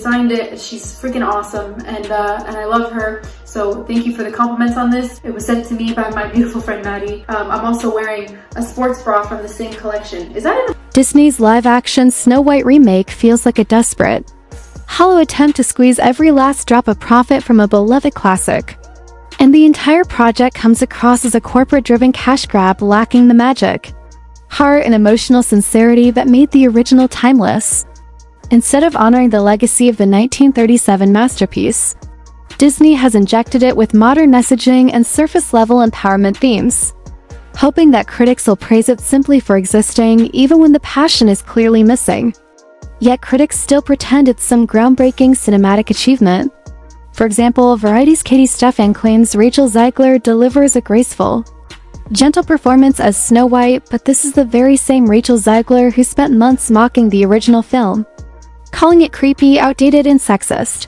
designed it. She's freaking awesome, and I love her. So thank you for the compliments on this. It was sent to me by my beautiful friend Maddie. I'm also wearing a sports bra from the same collection. Is that in Disney's live-action Snow White remake feels like a desperate, hollow attempt to squeeze every last drop of profit from a beloved classic. And the entire project comes across as a corporate-driven cash grab lacking the magic, heart, and emotional sincerity that made the original timeless. Instead of honoring the legacy of the 1937 masterpiece, Disney has injected it with modern messaging and surface-level empowerment themes, hoping that critics will praise it simply for existing even when the passion is clearly missing. Yet critics still pretend it's some groundbreaking cinematic achievement. For example, Variety's Katie Stefan claims Rachel Zegler delivers a graceful, gentle performance as Snow White, but this is the very same Rachel Zegler who spent months mocking the original film, calling it creepy, outdated, and sexist.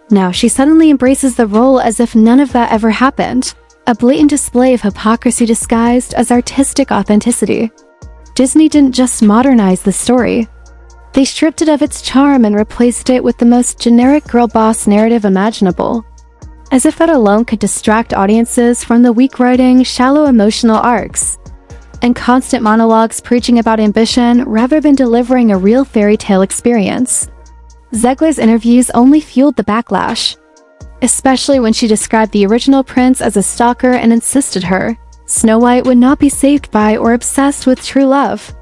Now she suddenly embraces the role as if none of that ever happened, a blatant display of hypocrisy disguised as artistic authenticity. Disney didn't just modernize the story. They stripped it of its charm and replaced it with the most generic girl boss narrative imaginable, as if that alone could distract audiences from the weak writing, shallow emotional arcs, and constant monologues preaching about ambition rather than delivering a real fairy tale experience. Zegler's interviews only fueled the backlash, especially when she described the original prince as a stalker and insisted Snow White would not be saved by or obsessed with true love,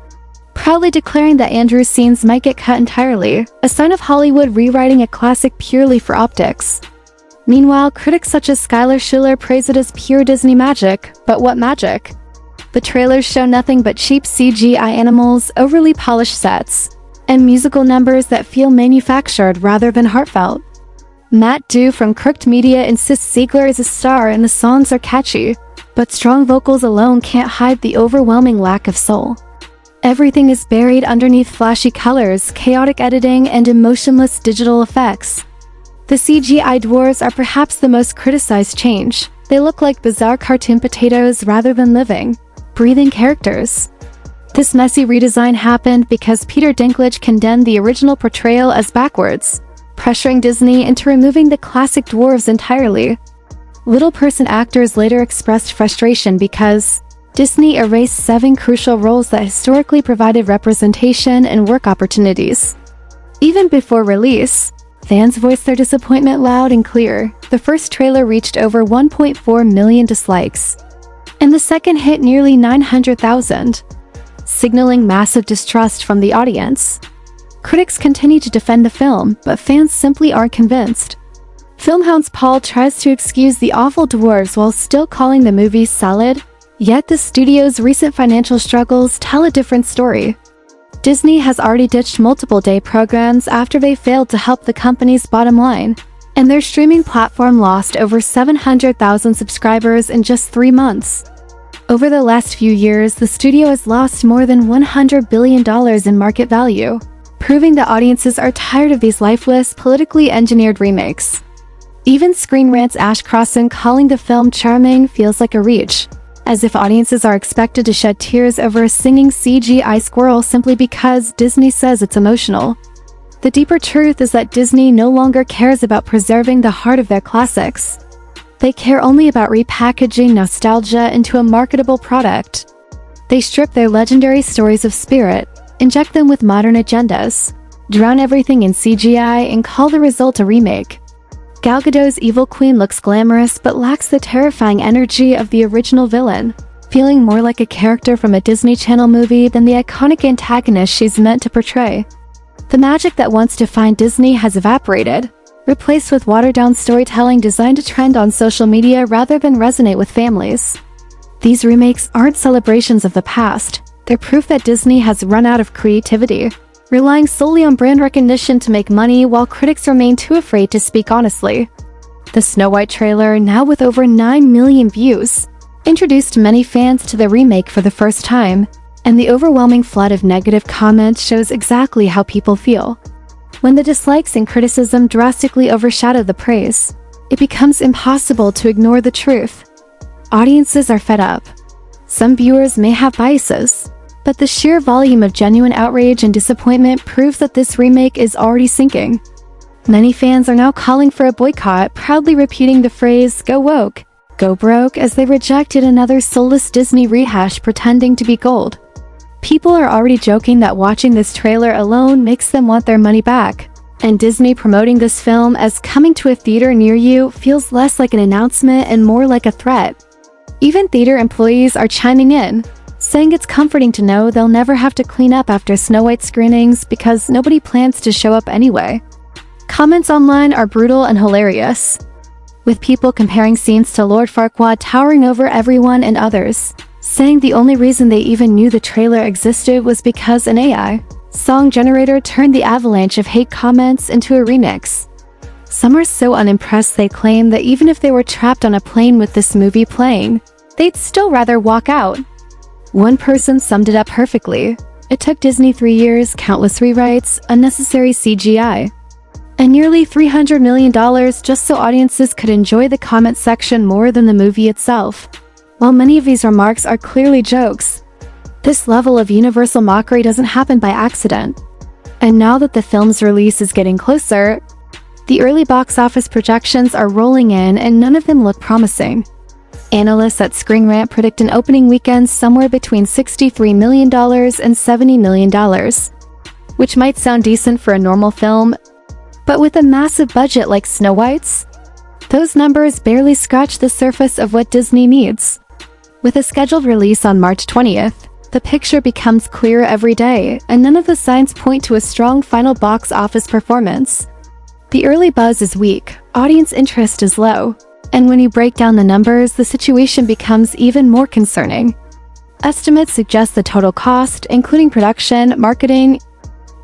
proudly declaring that Andrew's scenes might get cut entirely, a sign of Hollywood rewriting a classic purely for optics. Meanwhile, critics such as Skylar Schuler praise it as pure Disney magic, but what magic? The trailers show nothing but cheap CGI animals, overly polished sets, and musical numbers that feel manufactured rather than heartfelt. Matt Dew from Crooked Media insists Zegler is a star and the songs are catchy, but strong vocals alone can't hide the overwhelming lack of soul. Everything is buried underneath flashy colors, chaotic editing, and emotionless digital effects. The CGI dwarves are perhaps the most criticized change. They look like bizarre cartoon potatoes rather than living, breathing characters. This messy redesign happened because Peter Dinklage condemned the original portrayal as backwards, pressuring Disney into removing the classic dwarves entirely. Little Person actors later expressed frustration because Disney erased 7 crucial roles that historically provided representation and work opportunities. Even before release, fans voiced their disappointment loud and clear. The first trailer reached over 1.4 million dislikes, and the second hit nearly 900,000. Signaling massive distrust from the audience. Critics continue to defend the film, but fans simply aren't convinced. Filmhound's Paul tries to excuse the awful dwarves while still calling the movie solid, yet the studio's recent financial struggles tell a different story. Disney has already ditched multiple day programs after they failed to help the company's bottom line, and their streaming platform lost over 700,000 subscribers in just 3 months. Over the last few years, the studio has lost more than $100 billion in market value, proving that audiences are tired of these lifeless, politically engineered remakes. Even Screen Rant's Ash Crossan calling the film charming feels like a reach, as if audiences are expected to shed tears over a singing CGI squirrel simply because Disney says it's emotional. The deeper truth is that Disney no longer cares about preserving the heart of their classics. They care only about repackaging nostalgia into a marketable product. They strip their legendary stories of spirit, inject them with modern agendas, drown everything in CGI, and call the result a remake. Gal Gadot's Evil Queen looks glamorous but lacks the terrifying energy of the original villain, feeling more like a character from a Disney Channel movie than the iconic antagonist she's meant to portray. The magic that once defined Disney has evaporated, replaced with watered-down storytelling designed to trend on social media rather than resonate with families. These remakes aren't celebrations of the past, they're proof that Disney has run out of creativity, relying solely on brand recognition to make money while critics remain too afraid to speak honestly. The Snow White trailer, now with over 9 million views, introduced many fans to the remake for the first time, and the overwhelming flood of negative comments shows exactly how people feel. When the dislikes and criticism drastically overshadow the praise, it becomes impossible to ignore the truth. Audiences are fed up. Some viewers may have biases, but the sheer volume of genuine outrage and disappointment proves that this remake is already sinking. Many fans are now calling for a boycott, proudly repeating the phrase, "Go woke, go broke," as they rejected another soulless Disney rehash pretending to be gold. People are already joking that watching this trailer alone makes them want their money back. And Disney promoting this film as coming to a theater near you feels less like an announcement and more like a threat. Even theater employees are chiming in, saying it's comforting to know they'll never have to clean up after Snow White screenings because nobody plans to show up anyway. Comments online are brutal and hilarious, with people comparing scenes to Lord Farquaad towering over everyone and others, saying the only reason they even knew the trailer existed was because an AI song generator turned the avalanche of hate comments into a remix. Some are so unimpressed they claim that even if they were trapped on a plane with this movie playing, they'd still rather walk out. One person summed it up perfectly. It took Disney 3 years, countless rewrites, unnecessary CGI, and nearly $300 million just so audiences could enjoy the comment section more than the movie itself. While many of these remarks are clearly jokes, this level of universal mockery doesn't happen by accident. And now that the film's release is getting closer, the early box office projections are rolling in and none of them look promising. Analysts at Screen Rant predict an opening weekend somewhere between $63 million and $70 million, which might sound decent for a normal film, but with a massive budget like Snow White's, those numbers barely scratch the surface of what Disney needs. With a scheduled release on March 20th, the picture becomes clearer every day, and none of the signs point to a strong final box office performance. The early buzz is weak, audience interest is low, and when you break down the numbers, the situation becomes even more concerning. Estimates suggest the total cost, including production, marketing,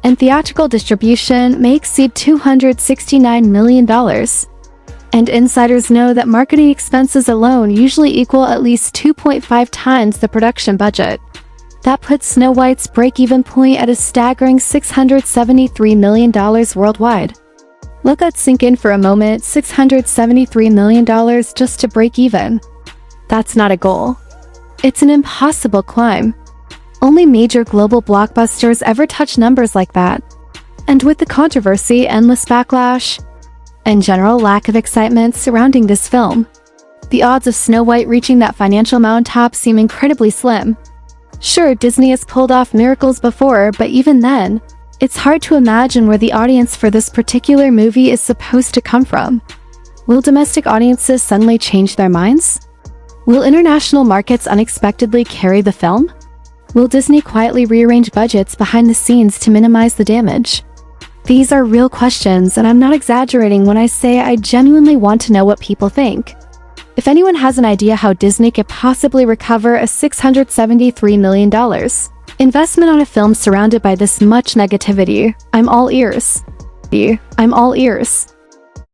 and theatrical distribution, may exceed $269 million. And insiders know that marketing expenses alone usually equal at least 2.5 times the production budget. That puts Snow White's break-even point at a staggering $673 million worldwide. Let that sink in for a moment, $673 million just to break even. That's not a goal. It's an impossible climb. Only major global blockbusters ever touch numbers like that. And with the controversy, endless backlash, and general lack of excitement surrounding this film, the odds of Snow White reaching that financial mountaintop seem incredibly slim. Sure, Disney has pulled off miracles before, but even then, it's hard to imagine where the audience for this particular movie is supposed to come from. Will domestic audiences suddenly change their minds? Will international markets unexpectedly carry the film? Will Disney quietly rearrange budgets behind the scenes to minimize the damage? These are real questions, and I'm not exaggerating when I say I genuinely want to know what people think. If anyone has an idea how Disney could possibly recover a $673 million investment on a film surrounded by this much negativity, I'm all ears. I'm all ears.